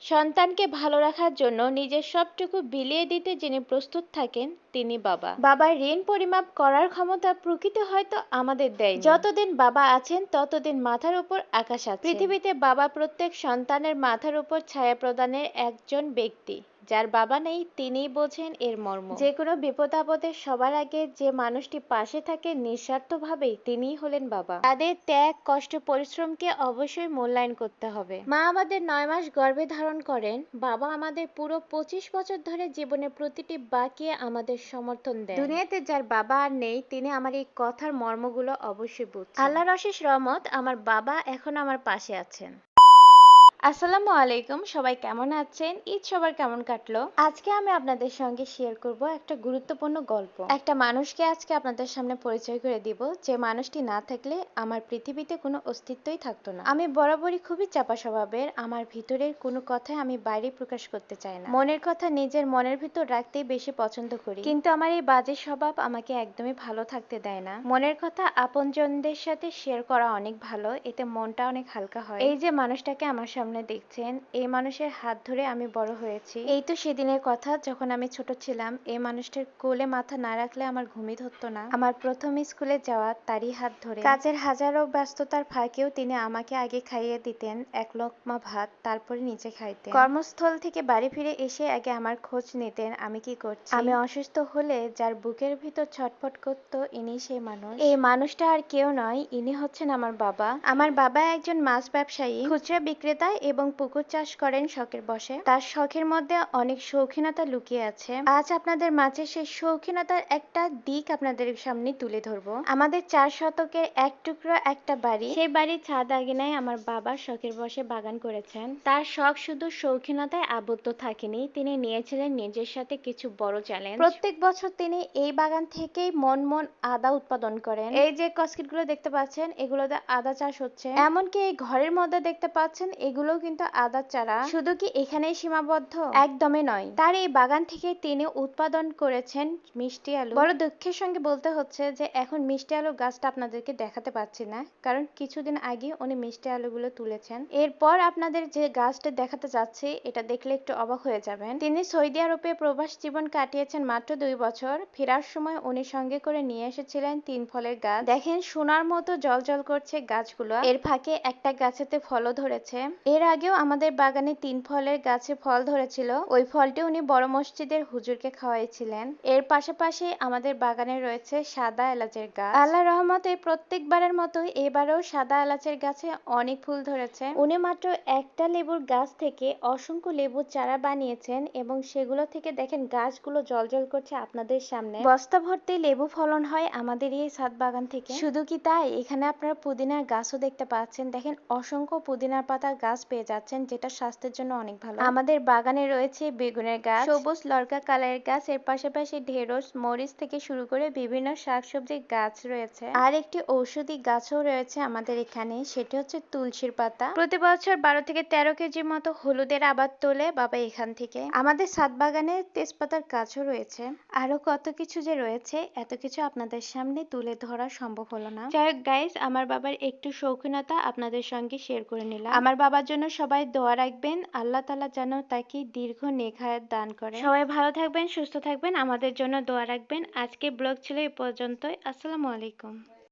সন্তানকে ভালো রাখার জন্য নিজের সবটুকু বিলিয়ে দিতে যিনি প্রস্তুত থাকেন তিনি বাবা। বাবার ঋণ পরিমাপ করার ক্ষমতা প্রকৃতি হয়তো আমাদের দেয়। যতদিন বাবা আছেন ততদিন মাথার উপর আকাশ আছে। পৃথিবীতে বাবা প্রত্যেক সন্তানের মাথার উপর ছায়া প্রদানের একজন ব্যক্তি। যার বাবা নেই তিনিই বোঝেন এর মর্ম। যে কোনো বিপদ আপদে সবার আগে যে মানুষটি পাশে থাকে নিঃস্বার্থভাবে তিনিই হলেন বাবা। তাদের ত্যাগ কষ্ট পরিশ্রমকে অবশ্যই মূল্যায়ন করতে হবে। মা আমাদের 9 মাস গর্ভে ধারণ করেন, বাবা আমাদের পুরো 25 বছর ধরে জীবনের প্রতিটি বাঁকে আমাদের সমর্থন দেন। দুনিয়াতে যার বাবা আর নেই তিনি আমার এই কথার মর্মগুলো অবশ্যই বুঝছেন। আল্লাহর অশেষ রহমত আমার বাবা এখন আমার পাশে আছেন। আসসালামু আলাইকুম, সবাই কেমন আছেন? ঈদ সবার কেমন কাটলো? আজকে আমি আপনাদের সঙ্গে শেয়ার করব একটা গুরুত্বপূর্ণ গল্প। একটা মানুষকে আজকে আপনাদের সামনে পরিচয় করে দিব যে মানুষটি না থাকলে আমার পৃথিবীতে কোনো অস্তিত্বই থাকতো না। আমি বরাবরই খুবই চাপা স্বভাবের, আমার ভিতরের কোনো কথাই আমি বাইরে প্রকাশ করতে চাই না। মনের কথা নিজের মনের ভিতর রাখতেই বেশি পছন্দ করি, কিন্তু আমার এই বাজে স্বভাব আমাকে একদমই ভালো থাকতে দেয় না। মনের কথা আপনজনদের সাথে শেয়ার করা অনেক ভালো, এতে মনটা অনেক হালকা হয়। এই যে মানুষটাকে আমার সামনে দেখছেন, এই মানুষের হাত ধরে আমি বড় হয়েছি। এই তো সেদিনের কথা যখন আমি ছোট ছিলাম, এই মানুষটার কোলে মাথা না রাখলে আমার ঘুমই ধরতো না। আমার প্রথম স্কুলে যাওয়া তারই হাত ধরে। কাজের হাজারো ব্যস্ততার ফাঁকেও তিনি আমাকে আগে খাইয়ে দিতেন এক লোকমা ভাত, তারপরে নিজে খাইতেন। কর্মস্থল থেকে বাড়ি ফিরে এসে আগে আমার খোঁজ নিতেন আমি কি করছি। আমি অসুস্থ হলে যার বুকের ভিতর ছটফট করতো ইনি সেই মানুষ। এই মানুষটা আর কেউ নয়, ইনি হচ্ছেন আমার বাবা। আমার বাবা একজন মাছ ব্যবসায়ী, খুচরা বিক্রেতা এবং পুকুর চাষ করেন শখের বশে। তার শখের মধ্যে অনেক শৌখিনতা লুকিয়ে আছে। আজ আপনাদের মাঝে সেই শৌখিনতার একটা দিক আপনাদের সামনে তুলে ধরবো। আমাদের 4 শতকের এক টুকরো একটা বাড়ি, সেই বাড়ির ছাদ আঙিনায় আমার বাবা শখের বশে বাগান করেছেন। তার শখ শুধু শৌখিনতায় আবদ্ধ থাকেনি, তিনি নিয়েছিলেন নিজের সাথে কিছু বড় চ্যালেঞ্জ। প্রত্যেক বছর তিনি এই বাগান থেকেই মন আদা উৎপাদন করেন। এই যে কসকিট গুলো দেখতে পাচ্ছেন, এগুলোতে আদা চাষ হচ্ছে। এমনকি এই ঘরের মধ্যে দেখতে পাচ্ছেন, এগুলো কিন্তু আদার চারা। শুধু কি এখানেই সীমাবদ্ধ? একদমই নয়। তার এই বাগান থেকে তিনি উৎপাদন করেছেন মিষ্টি আলু। বড় দুঃখের সঙ্গে বলতে হচ্ছে যে এখন মিষ্টি আলু গাছটা আপনাদেরকে দেখাতে পাচ্ছি না, কারণ কিছুদিন আগে উনি মিষ্টি আলুগুলো তুলেছেন। এরপর আপনাদের যে গাছটা দেখাতে যাচ্ছি, এটা দেখলে একটু অবাক হয়ে যাবেন। তিনি সৌদি আরবে প্রবাস জীবন কাটিয়েছেন মাত্র 2 বছর। ফেরার সময় উনি সঙ্গে করে নিয়ে এসেছিলেন 3 ফলের গাছ। দেখেন সোনার মতো জলজল করছে গাছগুলো। এর ফাঁকে একটা গাছেতে ফলও ধরেছে। এর আগেও আমাদের বাগানে 3 ফলের গাছে ফল ধরেছিল। ওই ফলটি উনি বড় মসজিদের হুজুরকে খাওয়াইছিলেন। এর পাশাপাশি আমাদের বাগানে রয়েছে সাদা এলাচের গাছ। আল্লাহর রহমতে প্রত্যেকবারের মতো এবারেও সাদা এলাচের গাছে অনেক ফুল ধরেছে। উনি মাত্র একটা লেবুর গাছ থেকে অসংখ্য লেবুর চারা বানিয়েছেন এবং সেগুলো থেকে দেখেন গাছগুলো জলজল করছে আপনাদের সামনে। বস্তা ভর্তি লেবু ফলন হয় আমাদের এই ছাদ বাগান থেকে। শুধু কি তাই, এখানে আপনারা পুদিনার গাছও দেখতে পাচ্ছেন। দেখেন অসংখ্য পুদিনার পাতার গাছ পেয়ে যাচ্ছেন, যেটা স্বাস্থ্যের জন্য অনেক ভালো। আমাদের বাগানে রয়েছে বেগুনের গাছ, সবুজ ললকা কালারের গাছ, এর পাশাপাশি ঢেঁড়স মরিচ থেকে শুরু করে বিভিন্ন শাকসবজির গাছ রয়েছে। আর একটি ঔষধি গাছও রয়েছে আমাদের এখানে, সেটি হচ্ছে তুলসীর পাতা। প্রতি বছর 12 থেকে 13 কেজির মতো হলুদের আবাদ তোলে বাবা এখান থেকে। আমাদের ছাদ বাগানে তেজপাতার গাছও রয়েছে। আরো কত কিছু যে রয়েছে, এত কিছু আপনাদের সামনে তুলে ধরা সম্ভব হলো না। যাই হোক গাইস, আমার বাবার একটু শৌখিনতা আপনাদের সঙ্গে শেয়ার করে নিলাম। আমার বাবার জন্য সবাই দোয়া রাখবেন, আল্লাহ তাআলা যেন তাকে দীর্ঘ নেক হায়াত দান করে। সবাই ভালো থাকবেন, সুস্থ থাকবেন, আমাদের জন্য দোয়া রাখবেন। আজকে ব্লগ ছিল এই পর্যন্তই। আসসালামু আলাইকুম।